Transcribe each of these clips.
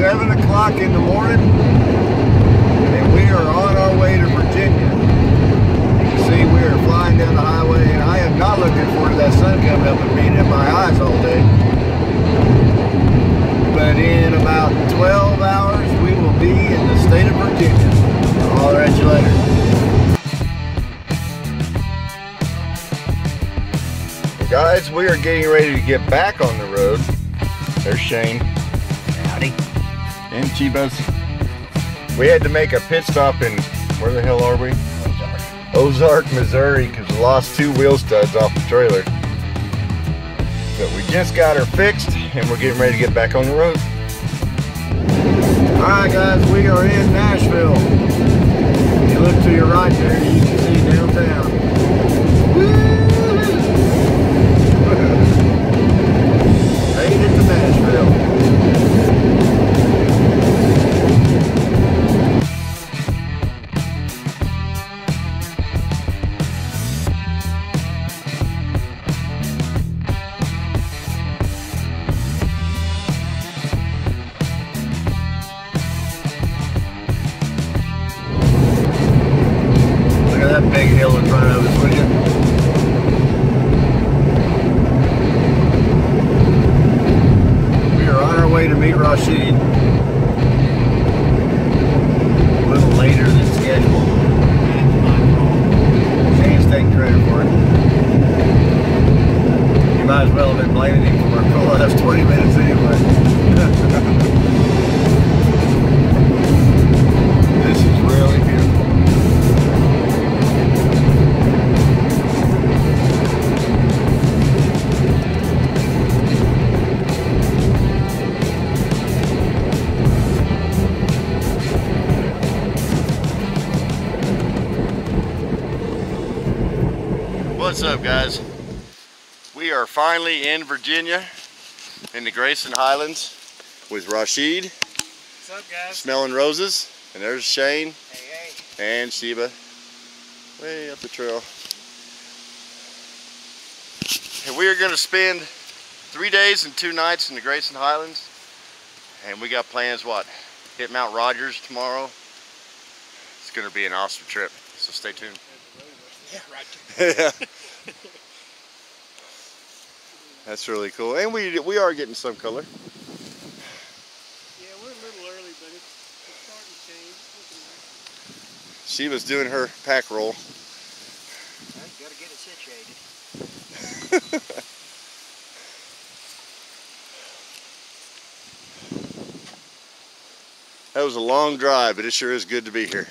7 o'clock in the morning, and we are on our way to Virginia. You can see we are flying down the highway, and I am not looking forward to that sun coming up and beating in my eyes all day. But in about 12 hours, we will be in the state of Virginia. I'll holler at you later. Guys, we are getting ready to get back on the road. There's Shane. Howdy. And Chivas. We had to make a pit stop in, where the hell are we? Ozark, Missouri, because we lost 2 wheel studs off the trailer. But we just got her fixed, and we're getting ready to get back on the road. Alright guys, we are in Nashville. If you look to your right there, you can see downtown. Woo! Made it to Nashville. Look at that big hill in front of us, will you? Way to meet Rashid a little later than scheduled. Shane's taking credit for it. You might as well have been blaming him for the last 20 minutes anyway. This is really beautiful. What's up, guys? We are finally in Virginia in the Grayson Highlands with Rashid. What's up, guys? SmellNRoses, and there's Shane. Hey, hey. And Sheba way up the trail. And we are going to spend 3 days and 2 nights in the Grayson Highlands, and we got plans, what, hit Mount Rogers tomorrow. It's going to be an awesome trip, so stay tuned. Yeah, right. Yeah. That's really cool, and we are getting some color. Yeah, we're a little early, but it's starting to change. She was doing her pack roll. Well, you gotta get it situated. That was a long drive, but it sure is good to be here.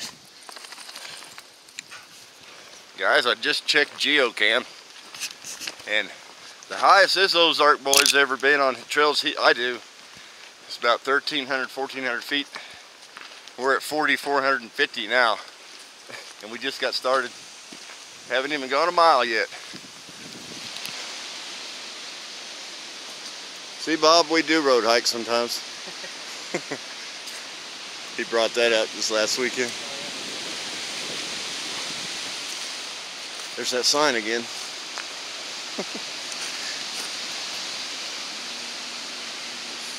Guys, I just checked GeoCam, and the highest this Ozark boy's ever been on trails I do is about 1,300, 1,400 feet. We're at 4,450 now, and we just got started. Haven't even gone a mile yet. See, Bob, we do road hikes sometimes. He brought that up this last weekend. There's that sign again.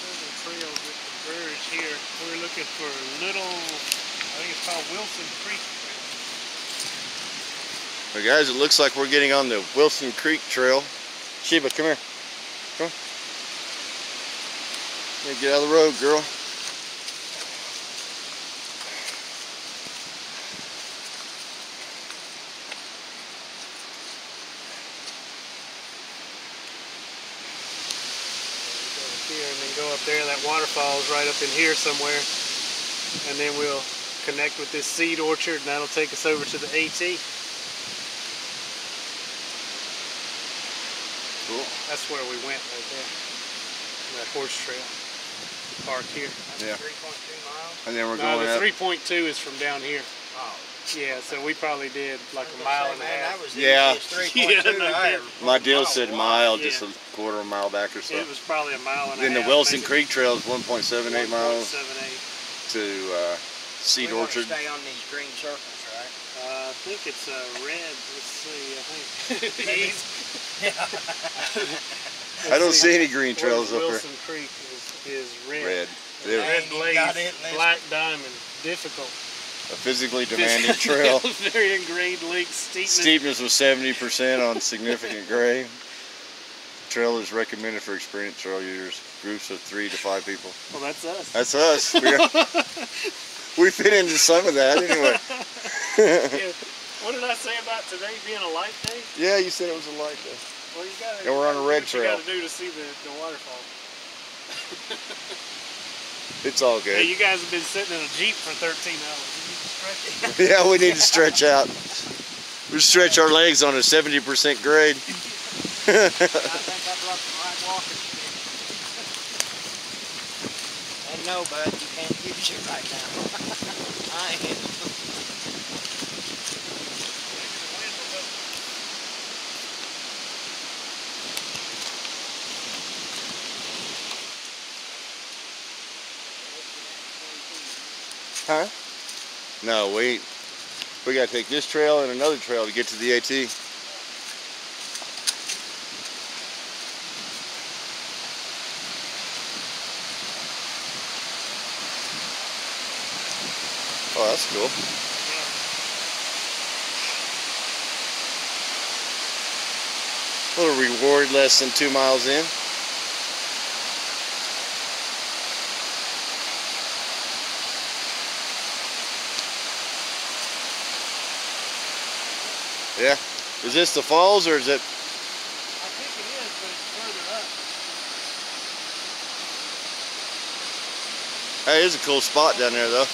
Several trails that converge here. We're looking for a little, I think it's called Wilson Creek Trail. Well, guys, it looks like we're getting on the Wilson Creek Trail. Sheba, come here. Come on. Get out of the road, girl. Here and then go up there. That waterfall is right up in here somewhere, and then we'll connect with this seed orchard, and that'll take us over to the AT. Cool. That's where we went right there. That horse trail. Park here. Yeah. 3.2 miles. And then we're No, going the up. 3.2 is from down here. Oh. Yeah, so we probably did like a mile and a half. That was Yeah. 3.2. Yeah, I ever- My deal said mile, Yeah. just a quarter of a mile back or so. It was probably a mile and a Then half. the Wilson maybe. Creek Trail is 1.78 miles 1.78. to Seed We want to Orchard. stay on these green circles, right? I think it's red. Let's see. I think. Maybe. I don't see any green trails up there. Wilson Creek is red. Red. They Red Blaze, got it Black Diamond, difficult. A physically demanding trail. Very ingrained links, Steepness was 70% on significant grade. Trail is recommended for experienced trail users, groups of 3 to 5 people. Well, that's us. That's us. We fit into some of that anyway. Yeah. What did I say about today being a light day? Yeah, you said it was a light day. Well, you gotta. And we're on a red trail. You gotta do to see the waterfall. It's all good. Hey, you guys have been sitting in a Jeep for 13 hours. You need to stretch. Yeah, we need to stretch out. We stretch our legs on a 70% grade. I think I dropped the right walking stick. And no, bud, you can't use it right now. I am. Huh? No, wait. We gotta take this trail and another trail to get to the AT. Oh, that's cool. Little reward less than 2 miles in. Yeah. Is this the falls or is it? I think it is, but it's further up. Hey, it is a cool spot down there though.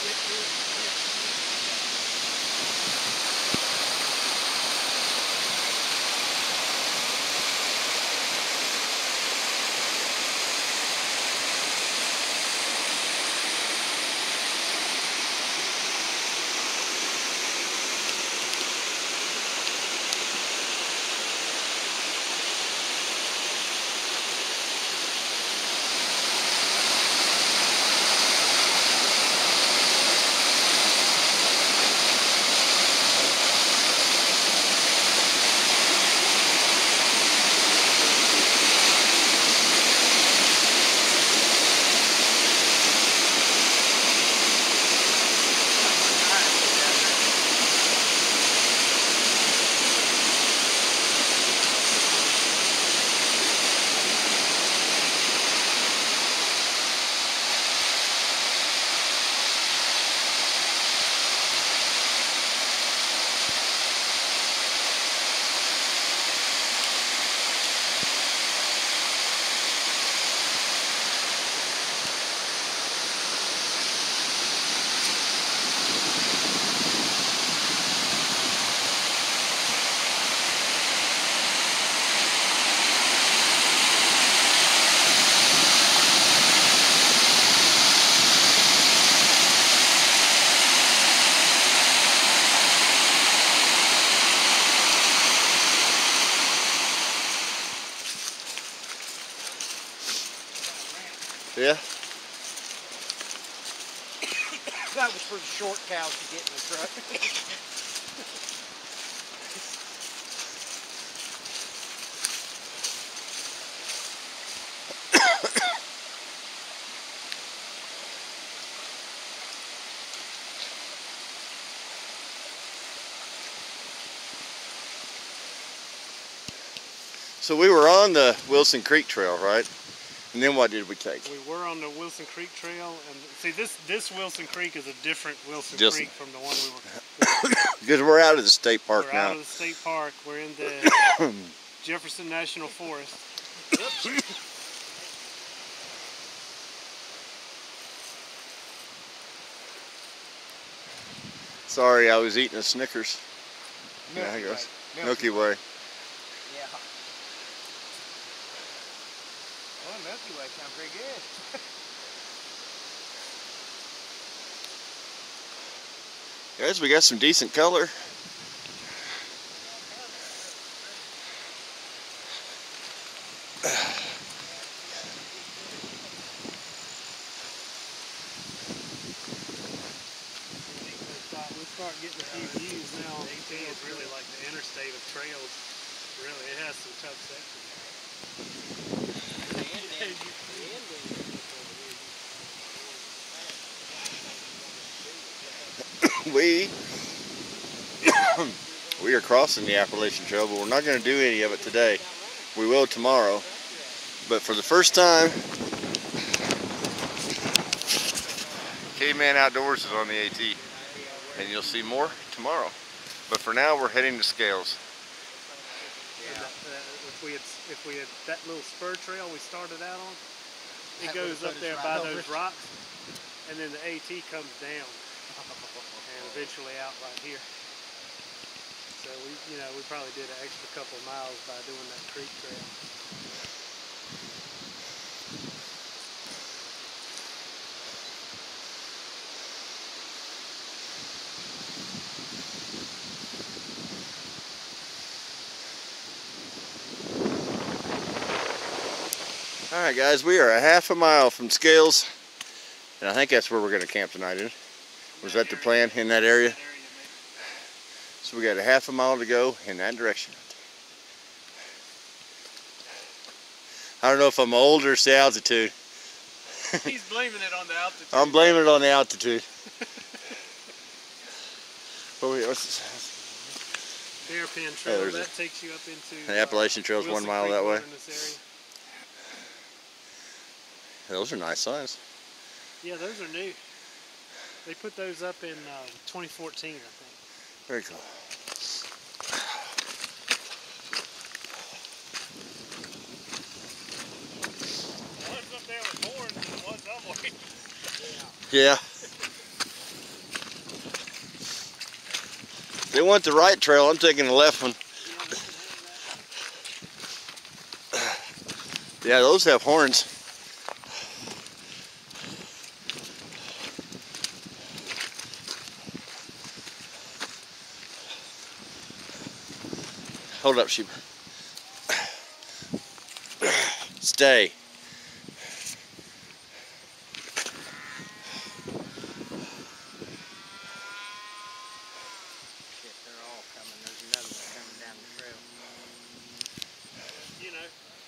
Yeah. That was for the short cows to get in the truck. So we were on the Wilson Creek Trail, right? And then what did we take? We were on the Wilson Creek Trail, and see this Wilson Creek is a different Wilson Creek from the one we were. Because we're out of the state park we're now. Out of the state park. We're in the Jefferson National Forest. Sorry, I was eating a Snickers. Milky Yeah, I guess. Way. Milky Way. Yeah. Well, Milky Way sounds pretty good. Guys, we got some decent color. We'll start getting a few views now. AT is really like the interstate of trails. Really, it has some tough sections. we are crossing the Appalachian Trail, but we're not going to do any of it today. We will tomorrow. But for the first time, Caveman Outdoors is on the AT, and you'll see more tomorrow. But for now, we're heading to Scales. Yeah. If we had that little spur trail we started out on, it goes up there by those rocks, and then the AT comes down, and eventually out right here. So we probably did an extra couple miles by doing that creek trail. Alright guys, we are a half a mile from Scales, and I think that's where we're going to camp tonight, isn't it? Was that the plan, in that area? So we got a half a mile to go in that direction. I don't know if I'm old or it's the altitude. He's blaming it on the altitude. I'm blaming it on the altitude. What's this? Hairpin Trail, that takes you up into the Appalachian Trail is 1 mile that way. In this area. Those are nice signs. Yeah, those are new. They put those up in 2014, I think. Very cool. One's up there with horns and one's ugly. Yeah. They want the right trail. I'm taking the left one. Yeah, those have horns. Hold up, sheep. Stay. They're all coming. There's another one coming down the trail.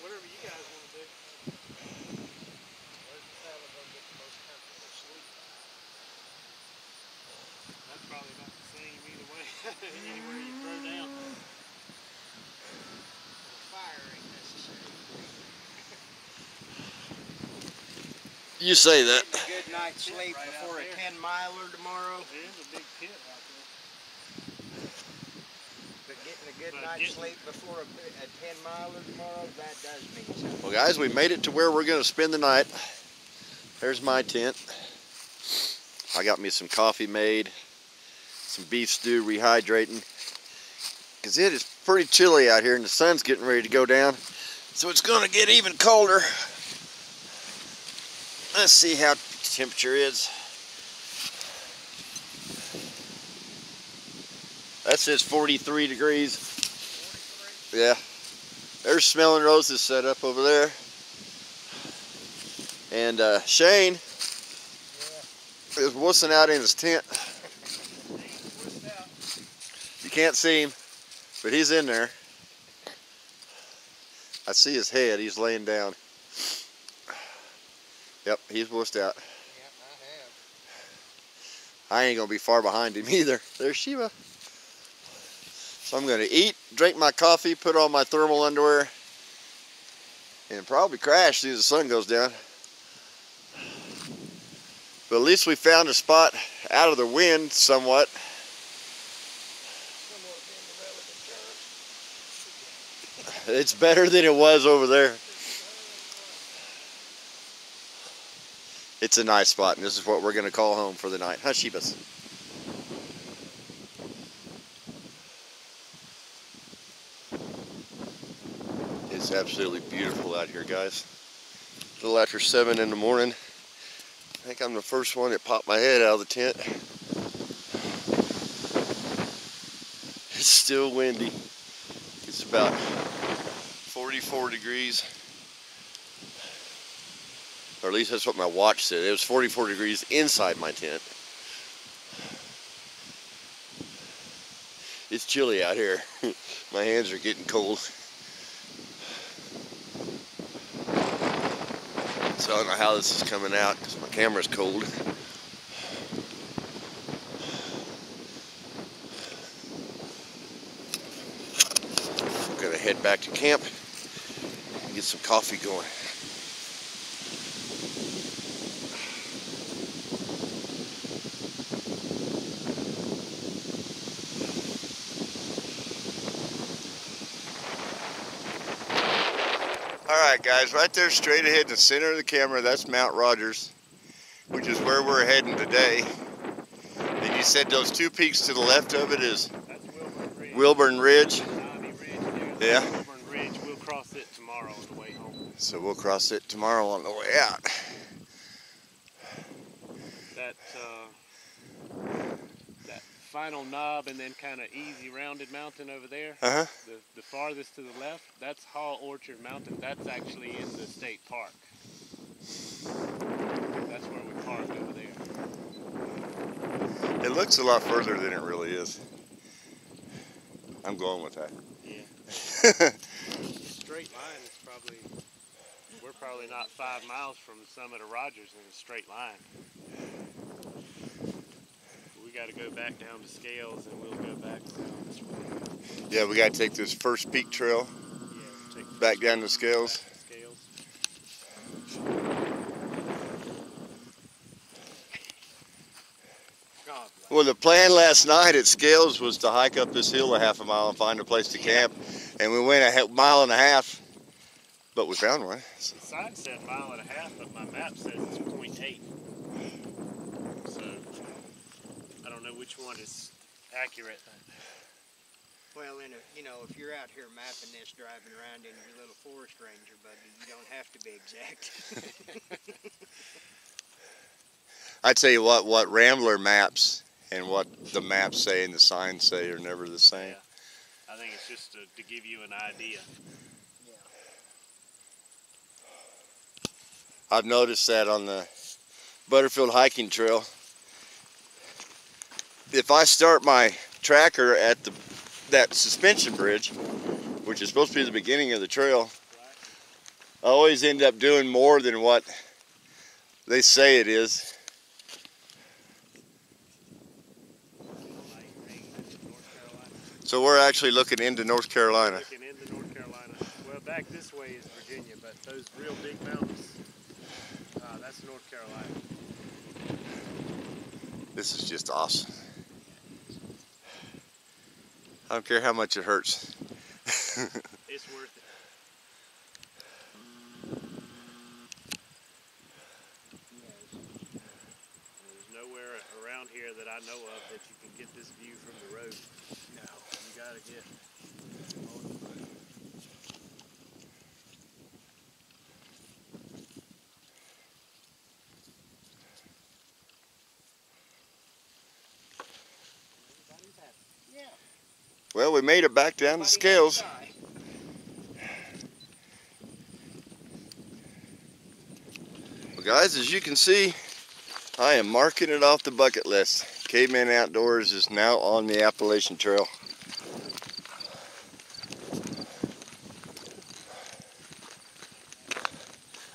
Whatever you guys want to do. Where's the fella gonna get the most comfortable sleep? That's probably about the same either way. Anywhere you throw down. Fire ain't necessary. You say that. Getting a good night's sleep before a 10-miler tomorrow. It is a big pit out there. But getting a good night's sleep before a 10-miler tomorrow, that does mean something. Well guys, we made it to where we're going to spend the night. There's my tent. I got me some coffee made, some beef stew rehydrating, because it is pretty chilly out here and the sun's getting ready to go down, so it's going to get even colder. Let's see how the temperature is. That says 43 degrees. 43? Yeah. There's SmellNRoses set up over there. And Shane is wussing out in his tent. You can't see him, but he's in there. I see his head. He's laying down. Yep, he's wussed out. Yep, I have. I ain't gonna be far behind him either. There's Shiva. So I'm gonna eat, drink my coffee, put on my thermal underwear, and probably crash as soon as the sun goes down. But at least we found a spot out of the wind somewhat. It's better than it was over there. It's a nice spot, and this is what we're going to call home for the night. Huh, Shebas? It's absolutely beautiful out here, guys. A little after 7 in the morning. I think I'm the first one that popped my head out of the tent. It's still windy. It's about 44 degrees. Or at least that's what my watch said. It was 44 degrees inside my tent. It's chilly out here. My hands are getting cold. So I don't know how this is coming out because my camera's cold. head back to camp and get some coffee going. Alright guys, right there straight ahead in the center of the camera, that's Mount Rogers, which is where we're heading today. And you said those two peaks to the left of it is Wilburn Ridge. Yeah. Wilburn Ridge. We'll cross it tomorrow on the way home. So we'll cross it tomorrow on the way out. That final knob and then kind of easy rounded mountain over there. Uh-huh. The farthest to the left, that's Hall Orchard Mountain. That's actually in the state park. That's where we parked over there. It looks a lot further than it really is. I'm going with that. Yeah. Straight line is probably, we're probably not 5 miles from the summit of Rogers in a straight line. We got to go back down to Scales and we'll go back down this way. Yeah, we got to take this first peak trail back down to Scales. Well, the plan last night at Scales was to hike up this hill a half a mile and find a place to camp. And we went a mile and a half, but we found one. The sign said 1.5 miles, but my map says it's 0.8. So, I don't know which one is accurate. Well, you know, if you're out here mapping this, driving around in your little forest ranger buggy, you don't have to be exact. I tell you what Ramblr maps and what the maps say and the signs say are never the same. Yeah. I think it's just to give you an idea. Yeah. I've noticed that on the Butterfield hiking trail. If I start my tracker at that suspension bridge, which is supposed to be the beginning of the trail, I always end up doing more than what they say it is. So we're actually looking into North Carolina. Looking into North Carolina. Well, back this way is Virginia, but those real big mountains, that's North Carolina. This is just awesome. I don't care how much it hurts. It's worth it. There's nowhere around here that I know of that you can get this view from the road. No, you gotta get on the road. Yeah. Well, we made it back down the Scales. Well, guys, as you can see, I am marking it off the bucket list. Caveman Outdoors is now on the Appalachian Trail.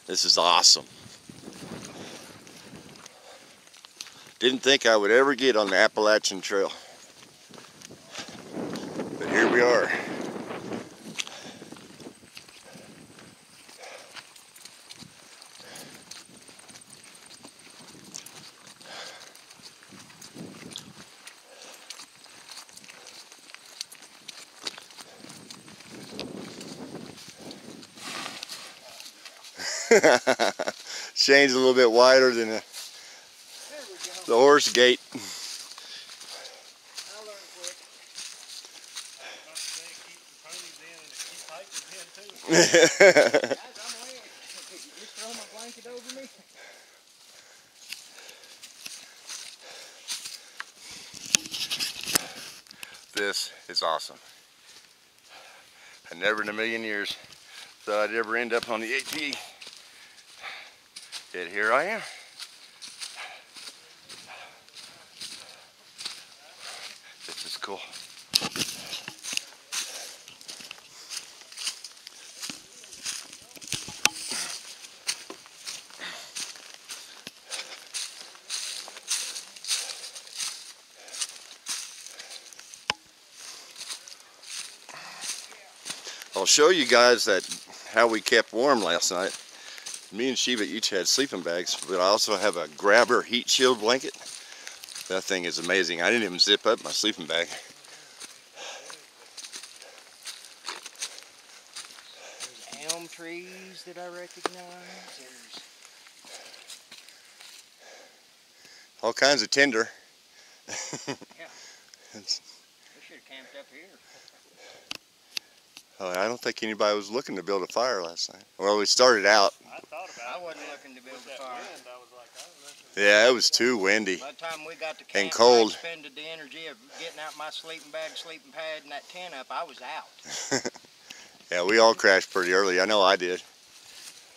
This is awesome. Didn't think I would ever get on the Appalachian Trail. But here we are. Shane's a little bit wider than the horse gate. I'll learn quick. Guys, I'm waiting. You throw my blanket over me? This is awesome. I never in a million years thought I'd ever end up on the AT. Yet here I am. This is cool. Oh, I'll show you guys how we kept warm last night. Me and Sheba each had sleeping bags, but I also have a Grabber heat shield blanket. That thing is amazing. I didn't even zip up my sleeping bag. There's elm trees that I recognize. There's all kinds of tinder. yeah. We should have camped up here. Oh, I don't think anybody was looking to build a fire last night. Well, we started out. I thought about it. I wasn't looking to build a fire. Wind, I was like, I don't know. Yeah, it was too windy. By the time we got to camp, And cold. I expended the energy of getting out my sleeping bag, sleeping pad, and that tent up. I was out. Yeah, we all crashed pretty early. I know I did.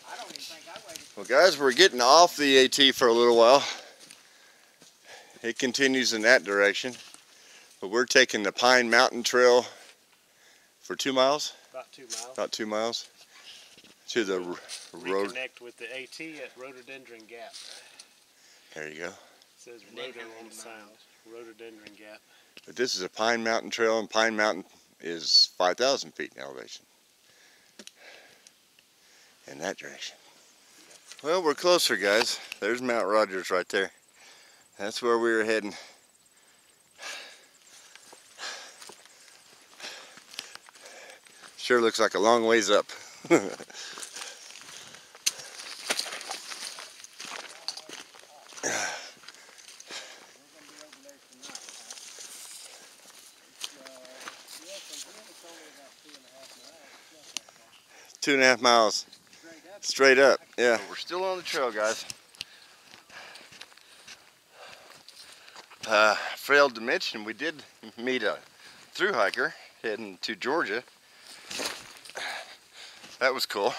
I don't even think I waited. Well, guys, we're getting off the AT for a little while. It continues in that direction. But we're taking the Pine Mountain Trail for 2 miles? About 2 miles. About 2 miles to the road. Reconnect with the AT at Rhododendron Gap. There you go. It says Rhodo on the sign. Rhododendron Gap. But this is a Pine Mountain Trail, and Pine Mountain is 5,000 feet in elevation. In that direction. Well, we're closer, guys. There's Mount Rogers right there. That's where we were heading. Sure looks like a long ways up. Two and a half miles. Straight up, yeah. We're still on the trail, guys. Failed to mention, we did meet a thru hiker heading to Georgia. That was cool.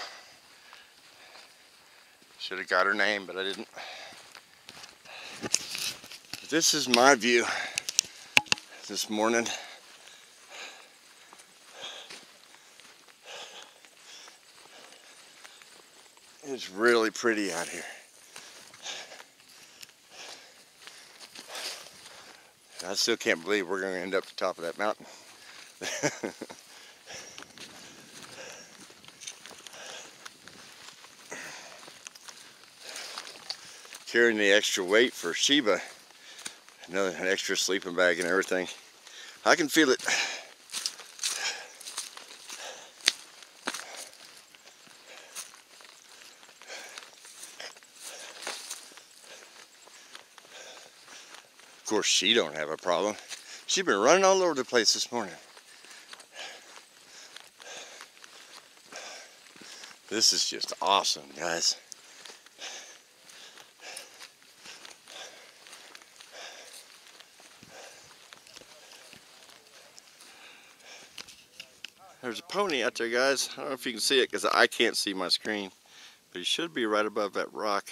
Should have got her name, but I didn't. This is my view this morning. It's really pretty out here. I still can't believe we're going to end up at the top of that mountain. Carrying the extra weight for Sheba, an extra sleeping bag and everything. I can feel it. Of course, she don't have a problem. She's been running all over the place this morning. This is just awesome, guys. There's a pony out there, guys. I don't know if you can see it because I can't see my screen, but he should be right above that rock.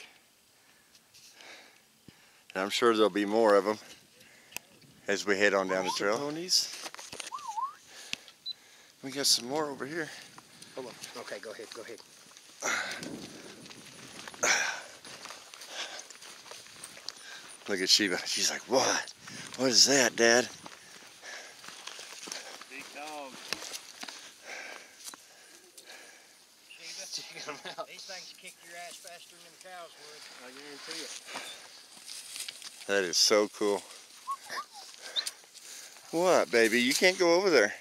And I'm sure there'll be more of them as we head on down the trail. Ponies. We got some more over here. Hold on. Okay, go ahead, go ahead. Look at Sheba. She's like, what? What is that, Dad? Big dog. Check them out. These things kick your ass faster than the cows would. I guarantee it. That is so cool. What, baby? You can't go over there.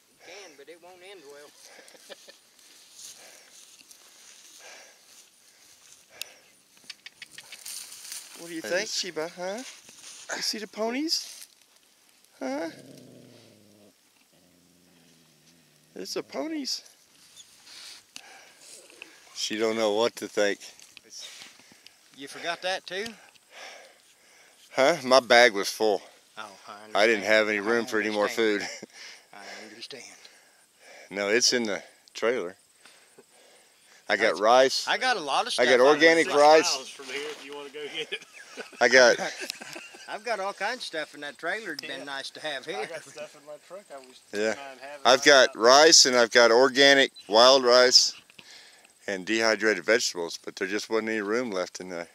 You can, but it won't end well. What do you think, Sheba, huh? You see the ponies? Huh? It's the ponies. She don't know what to think. You forgot that too? Huh? My bag was full. Oh, I didn't have any room for any more food. I understand. No, it's in the trailer. I got rice. I got a lot of stuff. I got organic rice. From here if you want to go get it. I've got all kinds of stuff in that trailer. It'd been nice to have here. I got stuff in my truck. I was Yeah. having I've got rice and I've got organic wild rice and dehydrated vegetables, but there just wasn't any room left in the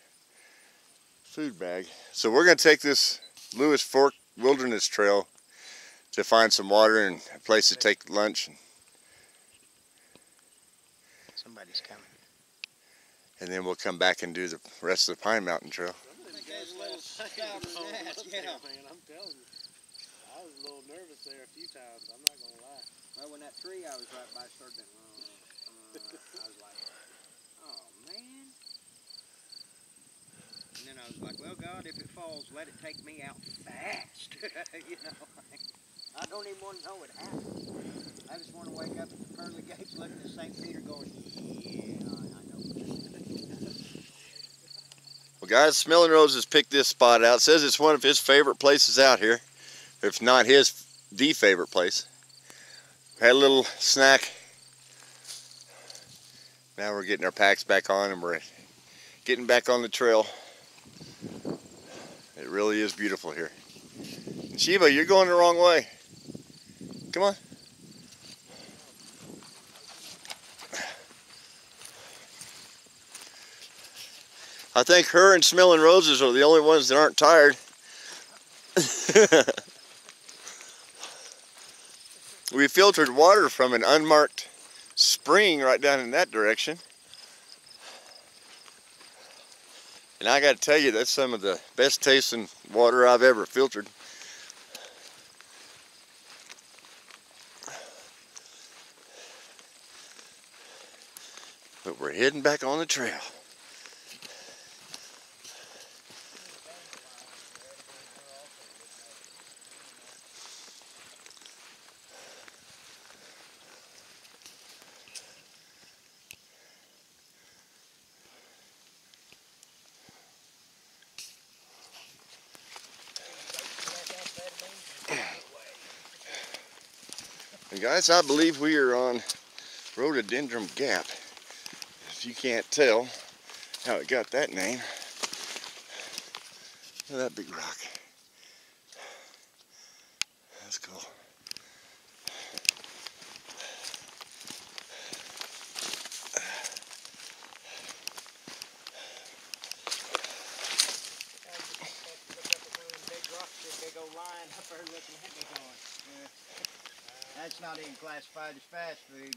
food bag. So we're going to take this Lewis Fork Wilderness Trail to find some water and a place to take lunch. Somebody's coming. And then we'll come back and do the rest of the Pine Mountain Trail. Yeah, man, I'm telling you. I was a little nervous there a few times, I'm not gonna lie. Well, when that tree I was right by started to, I was like, oh man. And then I was like, well, God, if it falls, let it take me out fast. You know, I don't even want to know it happened. I just want to wake up at the pearly gates looking at St. Peter going, yeah, I know. Well, guys, SmellNRoses picked this spot out. Says it's one of his favorite places out here. If not the favorite place. Had a little snack. Now we're getting our packs back on and we're getting back on the trail. It really is beautiful here. Shiva, you're going the wrong way. Come on. I think her and SmellNRoses are the only ones that aren't tired. We filtered water from an unmarked spring right down in that direction. And I got to tell you, that's some of the best tasting water I've ever filtered. But we're heading back on the trail. And guys, I believe we are on Rhododendron Gap. If you can't tell how it got that name. Look at that big rock. That's cool. Big old line up there looking at me going, that's not even classified as fast food.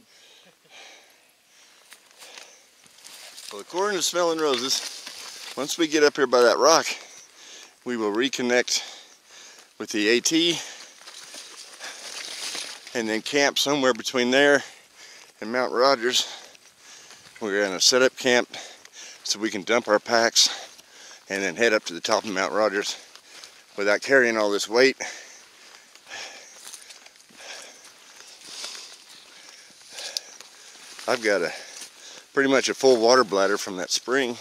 Well, according to SmellNRoses, once we get up here by that rock, we will reconnect with the AT and then camp somewhere between there and Mount Rogers. We're going to set up camp so we can dump our packs and then head up to the top of Mount Rogers without carrying all this weight. I've got pretty much a full water bladder from that spring.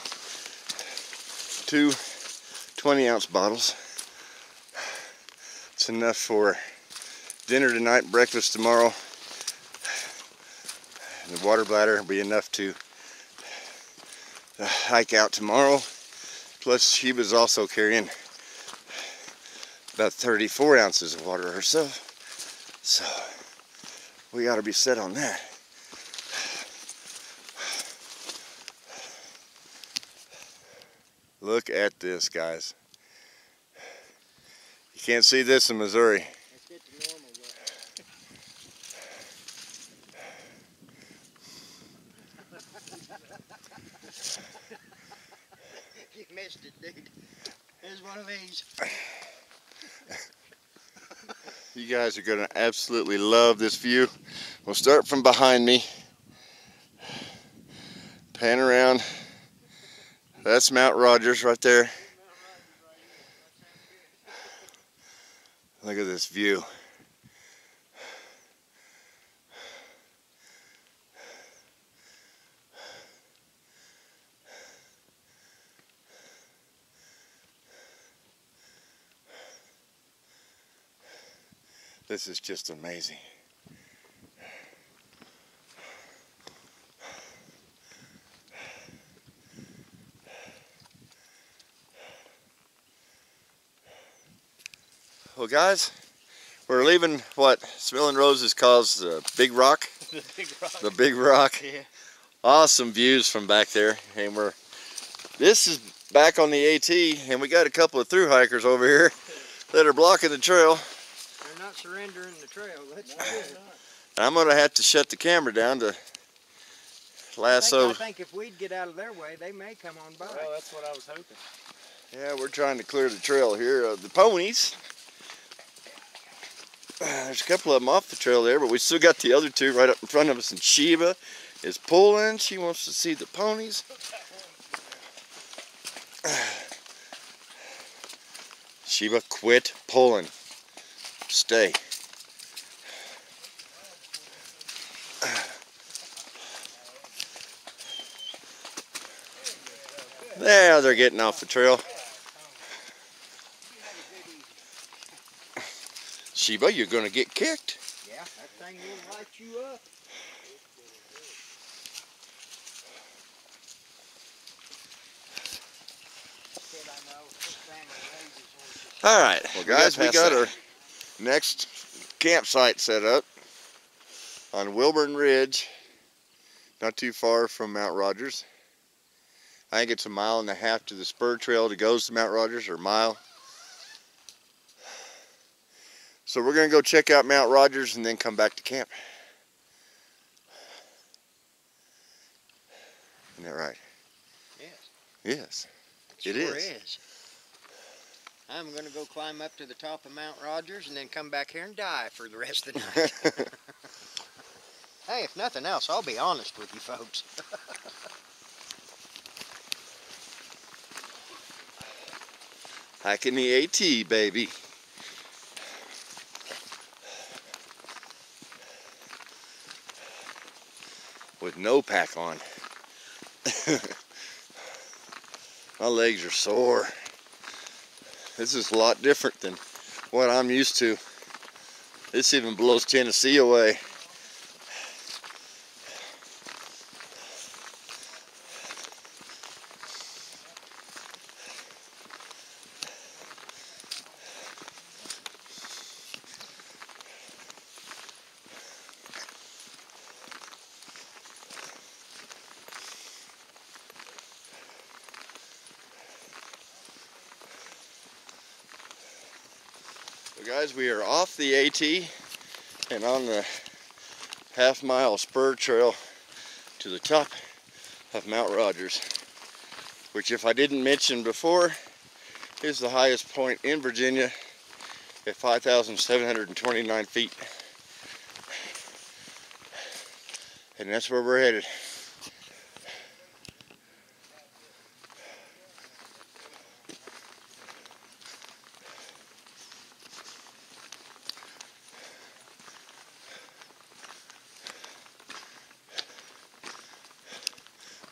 2 20-ounce bottles. It's enough for dinner tonight, breakfast tomorrow. And the water bladder will be enough to hike out tomorrow. Plus, she was also carrying about 34 ounces of water herself. So, we ought to be set on that. Look at this, guys. You can't see this in Missouri. Let's get to normal look. You missed it, dude. Here's one of these. You guys are going to absolutely love this view. We'll start from behind me. Pan around. That's Mount Rogers right there. Look at this view. This is just amazing. Well, guys, we're leaving what SmellNRoses calls the Big Rock. The Big Rock. The Big Rock. Yeah. Awesome views from back there, and this is back on the AT, and we got a couple of through hikers over here that are blocking the trail. They're not surrendering the trail. Let's No, it's not. I'm gonna have to shut the camera down to lasso. I think if we'd get out of their way, they may come on by. Well, that's what I was hoping. Yeah, we're trying to clear the trail here. The ponies. There's a couple of them off the trail there, but we still got the other two right up in front of us. And Sheba is pulling. She wants to see the ponies. Sheba, quit pulling. Stay. There, they're getting off the trail. Sheba, you're going to get kicked. Yeah, that thing will light you up. All right, well guys, we got our next campsite set up on Wilburn Ridge, not too far from Mount Rogers. I think it's 1.5 miles to the spur trail that goes to Mount Rogers, or a mile. So we're going to go check out Mount Rogers and then come back to camp. Isn't that right? Yes. Yes, It it sure is. is. I'm going to go climb up to the top of Mount Rogers and then come back here and die for the rest of the night. Hey, if nothing else, I'll be honest with you folks. Hiking the AT, baby. With no pack on. My legs are sore. This is a lot different than what I'm used to. This even blows Tennessee away. Guys, we are off the AT and on the half-mile spur trail to the top of Mount Rogers, which, if I didn't mention before, is the highest point in Virginia at 5,729 feet. And that's where we're headed.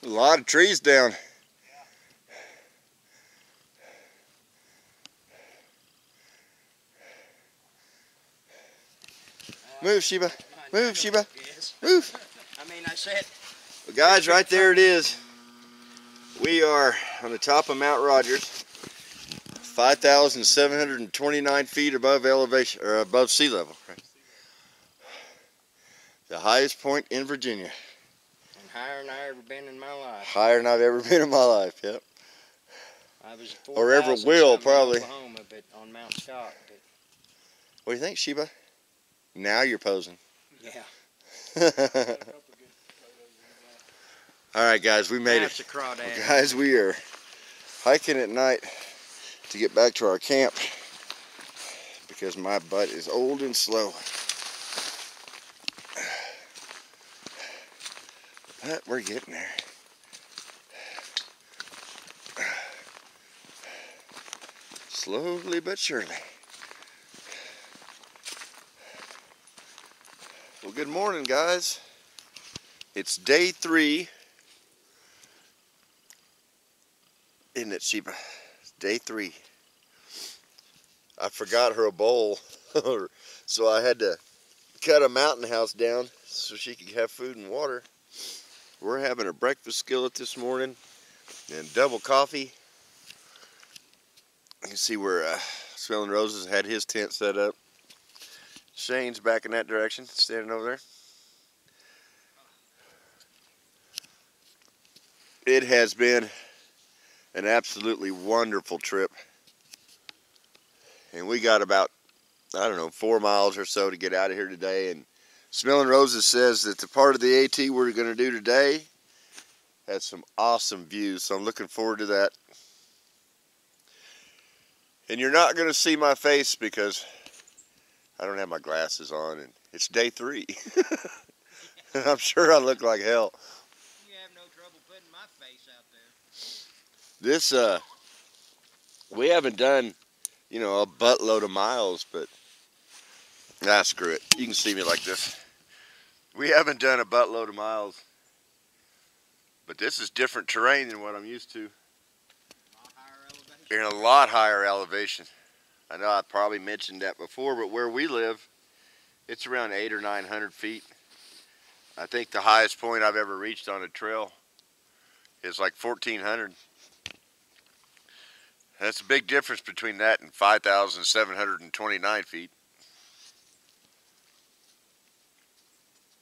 A lot of trees down. Move, Sheba. Move, Sheba. Yes. Move. I mean, I said... Well, guys, right there it is. We are on the top of Mount Rogers, 5,729 feet above elevation, or above sea level. Right? The highest point in Virginia. And higher than I ever been in my life. Higher than I've ever been in my life, yep. I was Or ever will, probably. Oklahoma, but on Mount Scott. But What do you think, Sheba? Now you're posing. yeah. All right, guys, we made That's it. a crawdad. Well, guys, we are hiking at night to get back to our camp because my butt is old and slow. But we're getting there. Slowly but surely. Well, good morning, guys. It's day 3. Isn't it, Sheba? It's day 3. I forgot her a bowl, so I had to cut a mountain house down so she could have food and water. We're having a breakfast skillet this morning and double coffee. You can see where SmellNRoses had his tent set up. Shane's back in that direction, standing over there. It has been an absolutely wonderful trip. And we got about I don't know, 4 miles or so to get out of here today. And SmellNRoses says that the part of the AT we're going to do today has some awesome views, so I'm looking forward to that. And you're not going to see my face because I don't have my glasses on, and it's day 3. I'm sure I look like hell. You have no trouble putting my face out there. This, we haven't done, you know, a buttload of miles, but screw it. You can see me like this. We haven't done a buttload of miles, but this is different terrain than what I'm used to. In a lot higher elevation. I know I probably mentioned that before, but where we live, it's around 800 or 900 feet. I think the highest point I've ever reached on a trail is like 1,400. That's a big difference between that and 5,729 feet.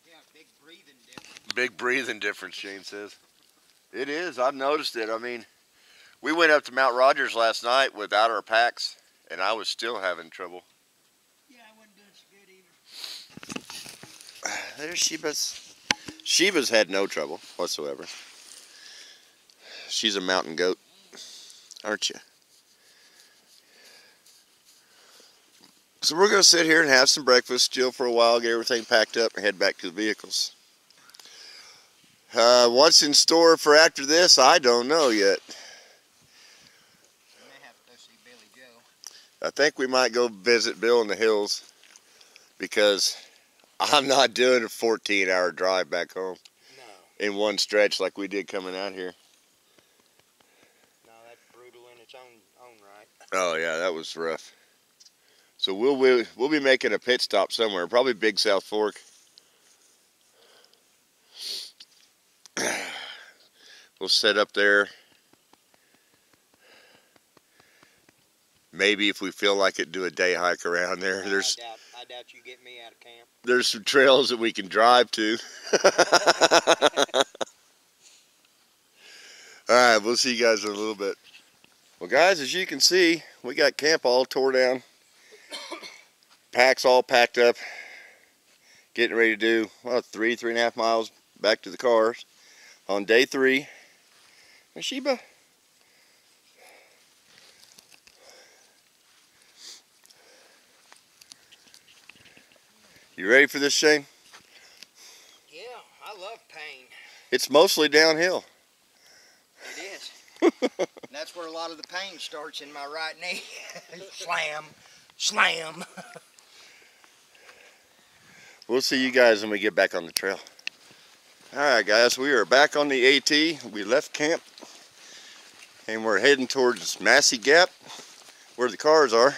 Yeah, big breathing difference. Big breathing difference, Shane says. It is. I've noticed it. I mean, we went up to Mount Rogers last night without our packs, and I was still having trouble. Yeah, I wasn't doing so good either. There's Sheba's. Sheba's had no trouble whatsoever. She's a mountain goat, aren't you? So we're going to sit here and have some breakfast, chill for a while, get everything packed up, and head back to the vehicles. What's in store for after this, I don't know yet. We may have to go see Billy Joe. I think we might go visit Bill in the hills because I'm not doing a 14-hour drive back home. No. In one stretch like we did coming out here. No, that's brutal in its own right. Oh yeah, that was rough. So we'll be making a pit stop somewhere, probably Big South Fork. We'll set up there. Maybe if we feel like it, do a day hike around there. I doubt you get me out of camp. There's some trails that we can drive to. Alright, we'll see you guys in a little bit. Well guys, as you can see, we got camp all tore down. Packs all packed up. Getting ready to do, well, 3.5 miles back to the cars on day 3. And Sheba. You ready for this, Shane? Yeah, I love pain. It's mostly downhill. It is. And that's where a lot of the pain starts, in my right knee. Slam, slam. We'll see you guys when we get back on the trail. Alright guys, we are back on the AT. We left camp and we're heading towards Massey Gap where the cars are.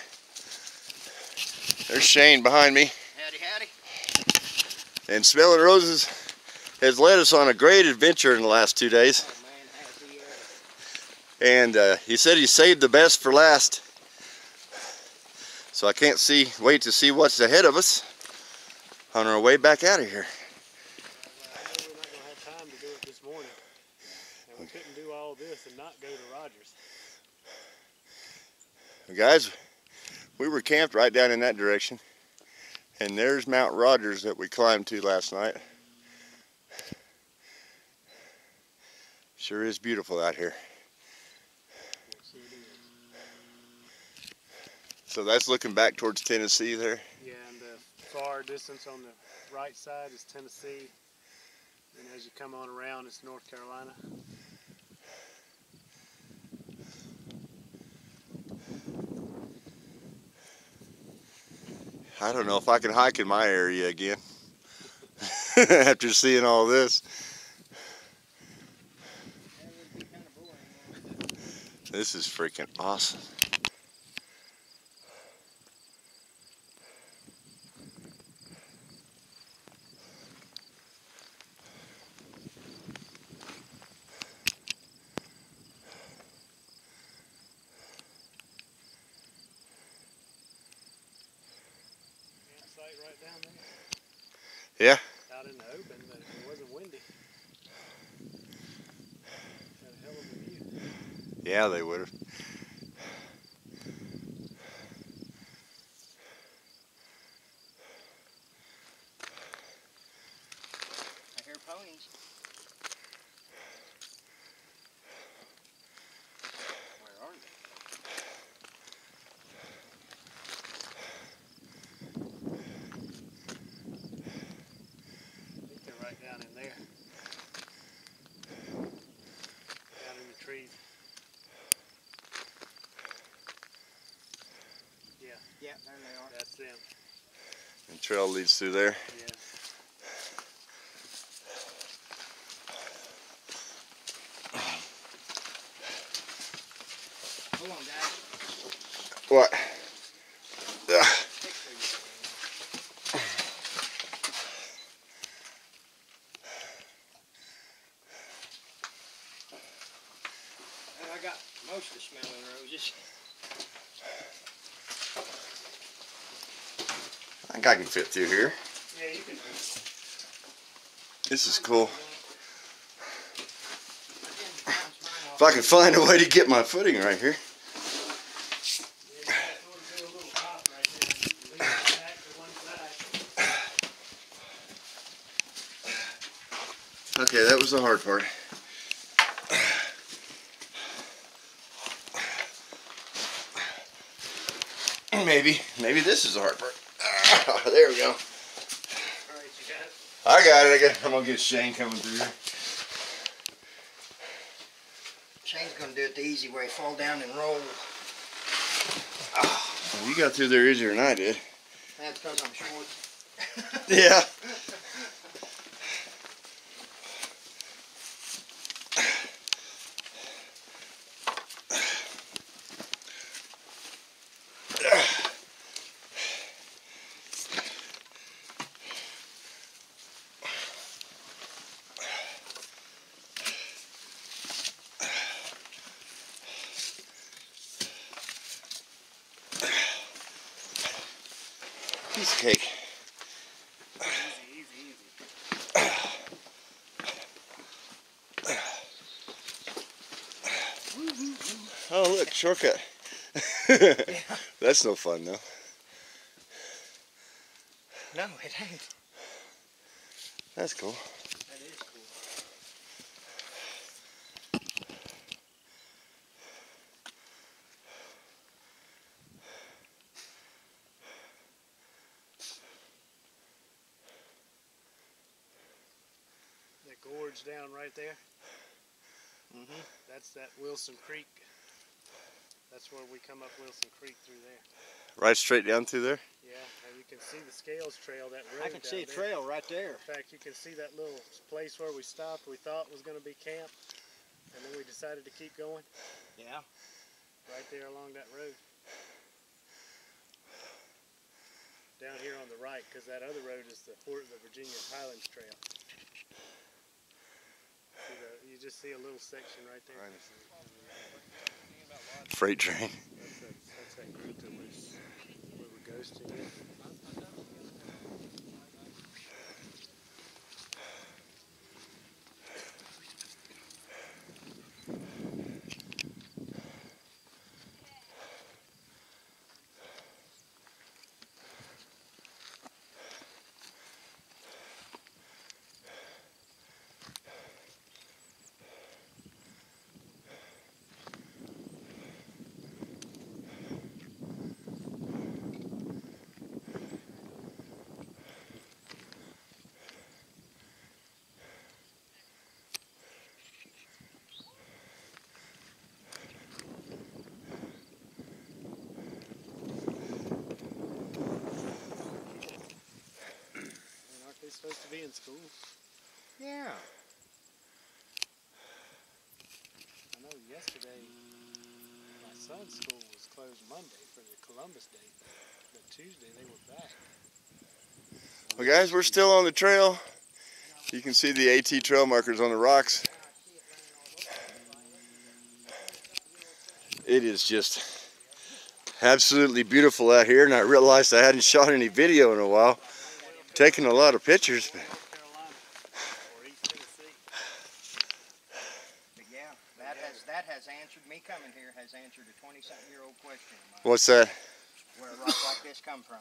There's Shane behind me. Howdy, howdy. And SmellNRoses has led us on a great adventure in the last 2 days. Oh man, And he said he saved the best for last. So I can't wait to see what's ahead of us on our way back out of here. I know we're not going to have time to do it this morning. And we couldn't do all this and not go to Rogers. Guys, we were camped right down in that direction. And there's Mount Rogers that we climbed to last night. Sure is beautiful out here. Yes, it is. So that's looking back towards Tennessee there. Yeah, and the far distance on the right side is Tennessee. And as you come on around, it's North Carolina. I don't know if I can hike in my area again after seeing all this. that would be kind of boring. This is freaking awesome. Campsite right down there. Yeah. Out in the open, but it wasn't windy. Had a hell of a view. Yeah, they would have. Yeah, there they are. That's them. And trail leads through there. Yeah. Hold on, guys. What? And I got most of SmellNRoses. I think I can fit through here. Yeah, you can. This is cool. If I can find a way to get my footing right here. Okay, that was the hard part. Maybe this is the hard part. There we go. Alright, you got it? I got it. I'm gonna get Shane coming through here. Shane's gonna do it the easy way, fall down and roll. Well, you got through there easier than I did. That's because I'm short. Yeah. Piece of cake. Easy. Oh, look, shortcut. That's no fun, though. No, it ain't. That's cool. That is cool. That gorge down right there. That's that Wilson Creek. That's where we come up Wilson Creek through there. Right straight down through there? Yeah, and you can see the Scales Trail, that road I can see a down trail right there. In fact, you can see that little place where we stopped, we thought was going to be camp, and then we decided to keep going Yeah. right there along that road. Down here on the right, because that other road is the Virginia Highlands Trail. You just see a little section right there. Freight train. That's that group that was we were ghosting it. Aren't they supposed to be in school? Yeah. I know yesterday my son's school was closed Monday for the Columbus Day, but Tuesday they were back. Well, guys, we're still on the trail. You can see the AT trail markers on the rocks. It is just absolutely beautiful out here, and I realized I hadn't shot any video in a while. Taking a lot of pictures. North Carolina or East Tennessee. But yeah, that has answered me coming here, has answered a 20-something-year-old question of mine. What's that? Where a rock like this come from.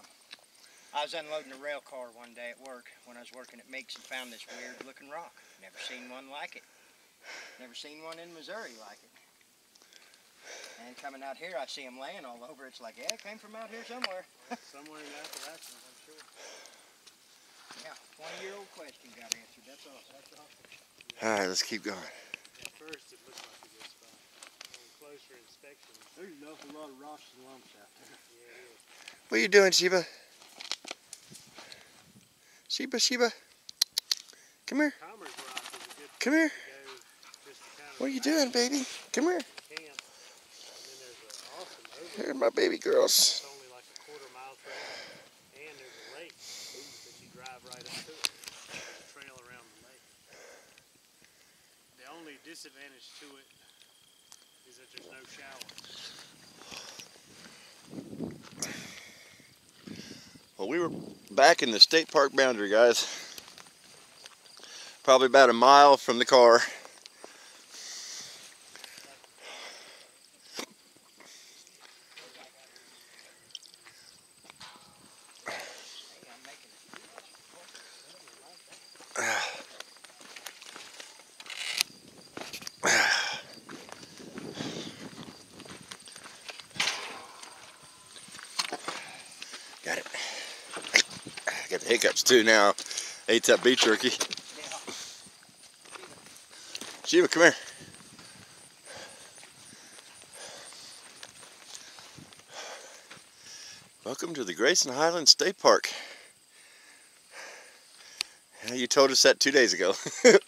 I was unloading a rail car one day at work when I was working at Meeks and found this weird looking rock. Never seen one like it. Never seen one in Missouri like it. And coming out here, I see them laying all over. It's like, yeah, it came from out here somewhere. Somewhere in Appalachian, I'm sure. Yeah, 20-year-old question got answered. That's all. All right, let's keep going. At first it looked like a good spot. On closer inspection. There's an awful lot of rocks and lumps out there. Yeah, it is. What are you doing, Sheba? Sheba. Come here. Come here. What are you doing, baby? Come here. Here are my baby girls. It's only like a quarter-mile trail, and there's a lake that you drive right up to it. There's a trail around the lake. The only disadvantage to it is that there's no shower. Well, we were back in the state park boundary, guys. Probably about a mile from the car. Got it. Got the hiccups too now. Ate that beef jerky. Sheba, come here. Welcome to the Grayson Highlands State Park. Yeah, you told us that 2 days ago. Yeah.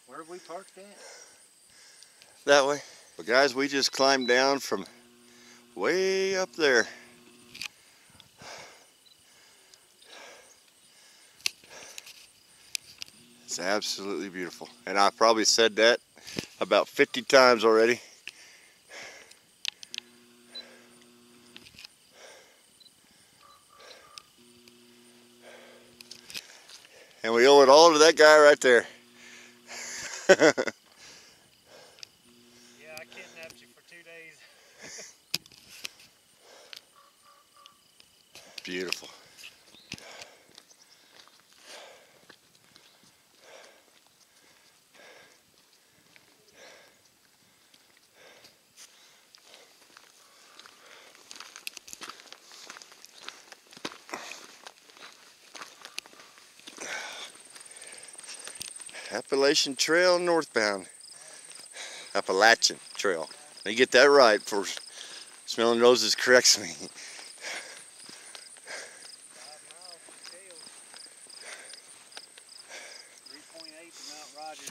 Where have we parked at? That way. Well, guys, we just climbed down from way up there. It's absolutely beautiful. And I probably said that about 50 times already. And we owe it all to that guy right there. Yeah, I kidnapped you for 2 days. Beautiful. Appalachian Trail northbound. Appalachian Trail. You get that right before SmellNRoses corrects me. 5 miles from Tails. 3.8 to Mount Rogers.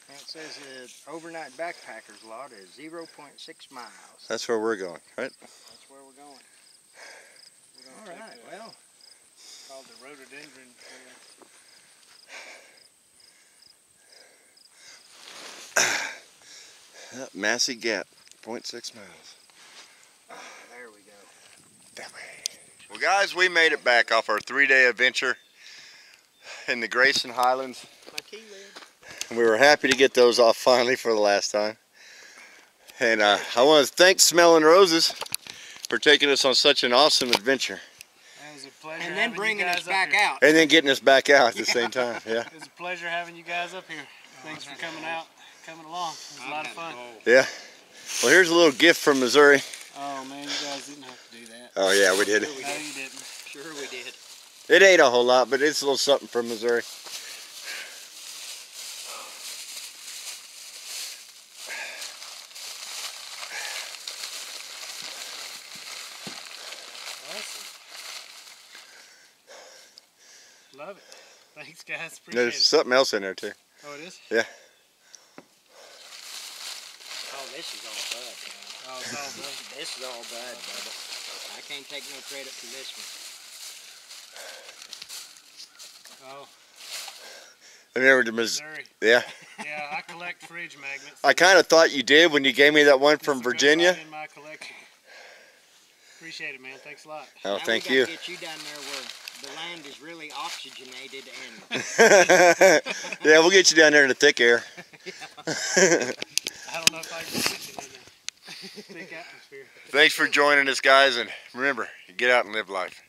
And it says overnight backpackers lot is 0.6 miles. That's where we're going, right? That's where we're going. All right, well. It's called the Rhododendron Camp. Massey Gap, 0.6 miles. There we go. That way. Well, guys, we made it back off our 3-day adventure in the Grayson Highlands. My key lid. And we were happy to get those off finally for the last time. And I want to thank SmellNRoses for taking us on such an awesome adventure. It was a pleasure. And then bringing us back out. And then getting us back out at the same time, yeah. It was a pleasure having you guys up here. Thanks for coming out, coming along. It was a lot of fun. Yeah. Well, here's a little gift from Missouri. Oh man, you guys didn't have to do that. Oh yeah, we did. No, you didn't. Sure we did. It ain't a whole lot, but it's a little something from Missouri. Love it. Thanks, guys. Appreciate There's it. something else in there too. Oh, it is? Yeah. Oh, this is all bud, man. Oh, it's all done. This is all bud, Bubba. I can't take no credit for this one. Oh, I remember the Missouri. Missouri. Yeah. Yeah, I collect fridge magnets. I kind of thought you did when you gave me that one from This will go Virginia. right in my collection. Appreciate it, man. Thanks a lot. Oh, Now thank we you. gotta get you down there where the land is really oxygenated and Yeah, we'll get you down there in the thick air. I don't know if I can fit it in there. Thick atmosphere. Thanks for joining us, guys, and remember, get out and live life.